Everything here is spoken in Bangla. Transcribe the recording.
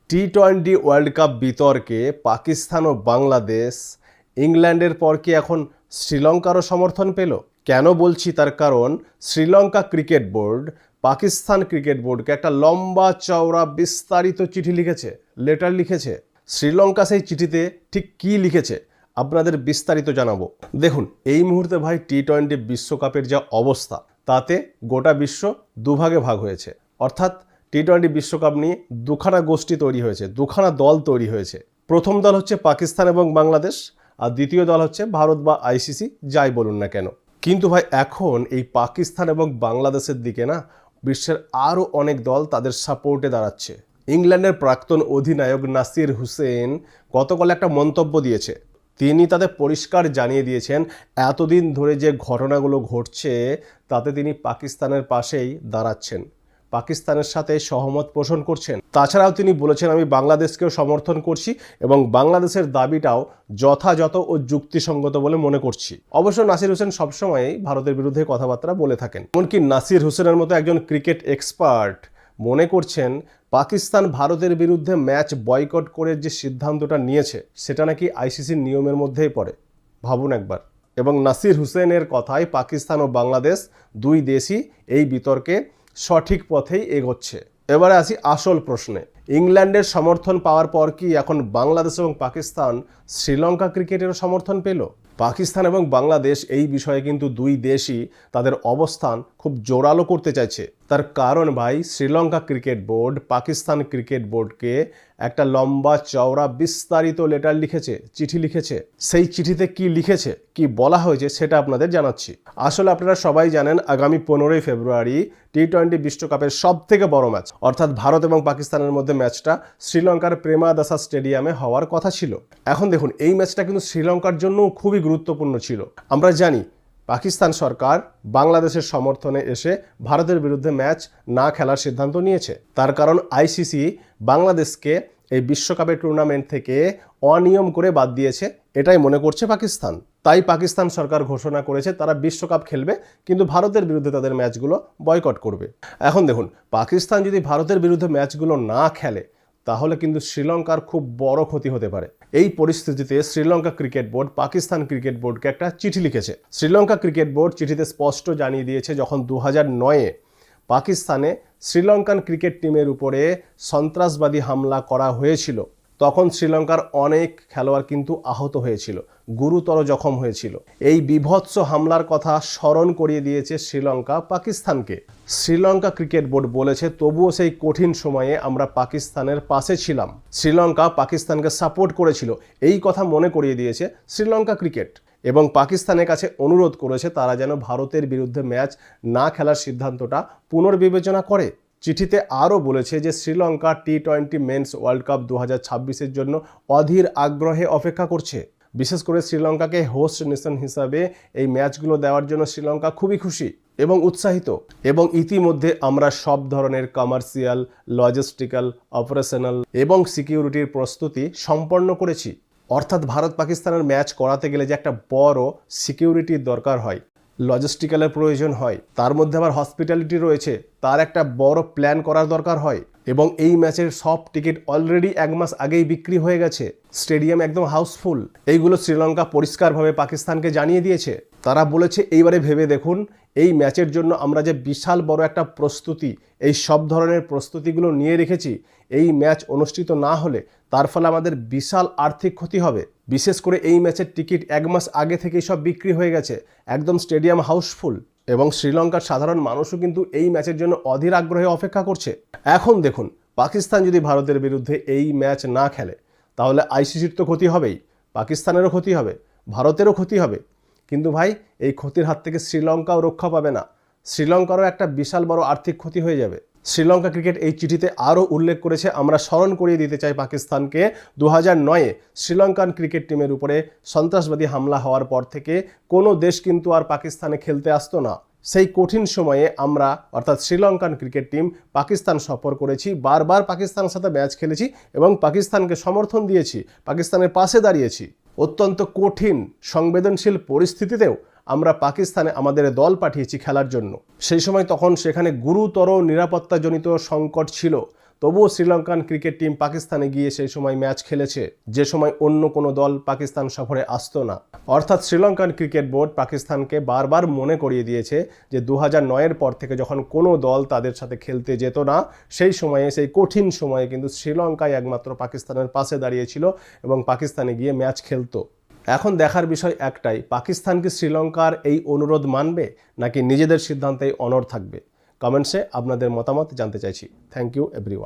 টি-20 ওয়ার্ল্ড কাপ বিতর্কে পাকিস্তান ও বাংলাদেশ ইংল্যান্ডের পর কি এখন শ্রীলঙ্কারও সমর্থন পেল? কেন বলছি তার কারণ Sri Lanka cricket board Pakistan cricket বোর্ডকে একটা লম্বা চওড়া বিস্তারিত চিঠি লিখেছে, লেটার লিখেছে। শ্রীলঙ্কা সেই চিঠিতে ঠিক কী লিখেছে আপনাদের বিস্তারিত জানাবো। দেখুন, এই মুহূর্তে ভাই টি-20 বিশ্বকাপের যা অবস্থা, তাতে গোটা বিশ্ব দুভাগে ভাগ হয়েছে। অর্থাৎ টি-20 বিশ্বকাপ নিয়ে দুখানা গোষ্ঠী তৈরি হয়েছে, দুখানা দল তৈরি হয়েছে। প্রথম দল হচ্ছে পাকিস্তান এবং বাংলাদেশ, আর দ্বিতীয় দল হচ্ছে ভারত বা আইসিসি, যাই বলুন না কেন। কিন্তু ভাই এখন এই পাকিস্তান এবং বাংলাদেশের দিকে না বিশ্বের আরও অনেক দল তাদের সাপোর্টে দাঁড়াচ্ছে। ইংল্যান্ডের প্রাক্তন অধিনায়ক নাসির হুসেন গতকাল একটা মন্তব্য দিয়েছে। তিনি তাদের পরিষ্কার জানিয়ে দিয়েছেন এতদিন ধরে যে ঘটনাগুলো ঘটছে তাতে তিনি পাকিস্তানের পাশেই দাঁড়াচ্ছেন, পাকিস্তানের সাথে সহমত পোষণ করছেন। তাছাড়াও তিনি বলেছেন, আমি বাংলাদেশকেও সমর্থন করছি এবং বাংলাদেশের দাবিটাও যথাযথ ও যুক্তিসঙ্গত বলে মনে করছি। অবশ্য নাসির হোসেন সবসময়ই ভারতের বিরুদ্ধে কথাবার্তা বলে থাকেন। এমনকি নাসির হোসেনের মতো একজন ক্রিকেট এক্সপার্ট মনে করছেন পাকিস্তান ভারতের বিরুদ্ধে ম্যাচ বয়কট করে যে সিদ্ধান্তটা নিয়েছে সেটা নাকি আইসিসির নিয়মের মধ্যেই পড়ে। ভাবুন একবার। এবং নাসির হোসেনের কথায় পাকিস্তান ও বাংলাদেশ দুই দেশই এই বিতর্কে সঠিক পথেই এগোচ্ছে। এবারে আসি আসল প্রশ্নে। ইংল্যান্ডের সমর্থন পাওয়ার পর কি এখন বাংলাদেশ এবং পাকিস্তান শ্রীলঙ্কা ক্রিকেটেরও সমর্থন পেল? পাকিস্তান এবং বাংলাদেশ এই বিষয়ে কিন্তু দুই দেশই তাদের অবস্থান খুব জোরালো করতে চাইছে। তার কারণ ভাই, Sri Lanka cricket board Pakistan cricket বোর্ডকে একটা লম্বা চওড়া বিস্তারিত লেটার লিখেছে, চিঠি লিখেছে। সেই চিঠিতে কি লিখেছে, কি বলা হয়েছে সেটা আপনাদের জানাচ্ছি। আসলে আপনারা সবাই জানেন আগামী 15ই ফেব্রুয়ারি টি-20 বিশ্বকাপের সব থেকে বড় ম্যাচ অর্থাৎ ভারত এবং পাকিস্তানের মধ্যে ম্যাচটা শ্রীলঙ্কার প্রেমাদাসা স্টেডিয়ামে হওয়ার কথা ছিল। এখন দেখুন, এই ম্যাচটা কিন্তু শ্রীলঙ্কার জন্য খুবই গুরুত্বপূর্ণ ছিল। আমরা জানি পাকিস্তান সরকার বাংলাদেশের সমর্থনে এসে ভারতের বিরুদ্ধে ম্যাচ না খেলার সিদ্ধান্ত নিয়েছে। তার কারণ আইসিসি বাংলাদেশকে এই বিশ্বকাপের টুর্নামেন্ট থেকে অনিয়ম করে বাদ দিয়েছে, এটাই মনে করছে পাকিস্তান। তাই পাকিস্তান সরকার ঘোষণা করেছে তারা বিশ্বকাপ খেলবে, কিন্তু ভারতের বিরুদ্ধে তাদের ম্যাচগুলো বয়কট করবে। এখন দেখুন, পাকিস্তান যদি ভারতের বিরুদ্ধে ম্যাচগুলো না খেলে তাহলে কিন্তু শ্রীলঙ্কার খুব বড় ক্ষতি হতে পারে। এই পরিস্থিতিতে Sri Lanka cricket board Pakistan cricket বোর্ডকে একটা চিঠি লিখেছে। শ্রীলঙ্কা ক্রিকেট বোর্ড চিঠিতে স্পষ্ট জানিয়ে দিয়েছে, যখন 2009-এ পাকিস্তানে শ্রীলঙ্কান ক্রিকেট টিমের উপরে সন্ত্রাসবাদী হামলা করা হয়েছিল, তখন শ্রীলঙ্কার অনেক খেলোয়াড় কিন্তু আহত হয়েছিল, গুরুতর জখম হয়েছিল। এই বিভৎস হামলার কথা স্মরণ করিয়ে দিয়েছে শ্রীলঙ্কা পাকিস্তানকে। শ্রীলঙ্কা ক্রিকেট বোর্ড বলেছে তবুও সেই কঠিন সময়ে আমরা পাকিস্তানের পাশে ছিলাম, শ্রীলঙ্কা পাকিস্তানকে সাপোর্ট করেছিল, এই কথা মনে করিয়ে দিয়েছে শ্রীলঙ্কা ক্রিকেট। এবং পাকিস্তানের কাছে অনুরোধ করেছে তারা যেন ভারতের বিরুদ্ধে ম্যাচ না খেলার সিদ্ধান্তটা পুনর্বিবেচনা করে। চিঠিতে আরও বলেছে যে শ্রীলঙ্কা টি-20 মেন্স ওয়ার্ল্ড কাপ 2026-এর জন্য অধীর আগ্রহে অপেক্ষা করছে। বিশেষ করে শ্রীলঙ্কাকে হোস্ট নেশন হিসাবে এই ম্যাচগুলো দেওয়ার জন্য শ্রীলঙ্কা খুবই খুশি এবং উৎসাহিত। এবং ইতিমধ্যে আমরা সব ধরনের কমার্শিয়াল, লজিস্টিক্যাল, অপারেশনাল এবং সিকিউরিটির প্রস্তুতি সম্পন্ন করেছি। অর্থাৎ ভারত পাকিস্তানের ম্যাচ করাতে গেলে যে একটা বড় সিকিউরিটির দরকার হয়, লজিস্টিক্যালের প্রয়োজন হয়, তার মধ্যে আবার হসপিটালিটি রয়েছে, তার একটা বড় প্ল্যান করার দরকার হয়। এবং এই ম্যাচের সব টিকিট অলরেডি 1 মাস আগেই বিক্রি হয়ে গেছে, স্টেডিয়াম একদম হাউসফুল। এইগুলো শ্রীলঙ্কা পরিষ্কারভাবে পাকিস্তানকে জানিয়ে দিয়েছে। তারা বলেছে এইবারে ভেবে দেখুন, এই ম্যাচের জন্য আমরা যে বিশাল বড় একটা প্রস্তুতি, এই সব ধরনের প্রস্তুতিগুলো নিয়ে রেখেছি, এই ম্যাচ অনুষ্ঠিত না হলে তার ফলে আমাদের বিশাল আর্থিক ক্ষতি হবে। বিশেষ করে এই ম্যাচের টিকিট 1 মাস আগে থেকেই সব বিক্রি হয়ে গেছে, একদম স্টেডিয়াম হাউসফুল। এবং শ্রীলঙ্কার সাধারণ মানুষও কিন্তু এই ম্যাচের জন্য অধীর আগ্রহে অপেক্ষা করছে। এখন দেখুন, পাকিস্তান যদি ভারতের বিরুদ্ধে এই ম্যাচ না খেলে তাহলে আইসিসির তো ক্ষতি হবেই, পাকিস্তানেরও ক্ষতি হবে, ভারতেরও ক্ষতি হবে। কিন্তু ভাই, এই ক্ষতির হাত থেকে শ্রীলঙ্কাও রক্ষা পাবে না, শ্রীলঙ্কারও একটা বিশাল বড় আর্থিক ক্ষতি হয়ে যাবে। শ্রীলঙ্কা ক্রিকেট এই চিঠিতে আরও উল্লেখ করেছে, আমরা স্মরণ করিয়ে দিতে চাই পাকিস্তানকে 2009-এ শ্রীলঙ্কান ক্রিকেট টিমের উপরে সন্ত্রাসবাদী হামলা হওয়ার পর থেকে কোনো দেশ কিন্তু আর পাকিস্তানে খেলতে আসতো না। সেই কঠিন সময়ে আমরা অর্থাৎ শ্রীলঙ্কান ক্রিকেট টিম পাকিস্তান সফর করেছি, বারবার পাকিস্তানের সাথে ম্যাচ খেলেছি এবং পাকিস্তানকে সমর্থন দিয়েছি, পাকিস্তানের পাশে দাঁড়িয়েছি। অত্যন্ত কঠিন সংবেদনশীল পরিস্থিতিতেও আমরা পাকিস্তানে আমাদের দল পাঠিয়েছি খেলার জন্য। সেই সময় তখন সেখানে গুরুতর নিরাপত্তাজনিত সংকট ছিল, তবুও শ্রীলঙ্কান ক্রিকেট টিম পাকিস্তানে গিয়ে সেই সময় ম্যাচ খেলেছে, যে সময় অন্য কোনো দল পাকিস্তান সফরে আসতো না। অর্থাৎ শ্রীলঙ্কান ক্রিকেট বোর্ড পাকিস্তানকে বারবার মনে করিয়ে দিয়েছে যে 2009-এর পর থেকে যখন কোনো দল তাদের সাথে খেলতে যেত না, সেই সময়ে, সেই কঠিন সময়ে কিন্তু শ্রীলঙ্কায় একমাত্র পাকিস্তানের পাশে দাঁড়িয়েছিল এবং পাকিস্তানে গিয়ে ম্যাচ খেলতো। এখন দেখার বিষয় একটাই, পাকিস্তান কি শ্রীলঙ্কার এই অনুরোধ মানবে নাকি নিজেদের সিদ্ধান্তেই অনড় থাকবে? কমেন্টসে আপনাদের মতামত জানতে চাইছি। Thank you everyone.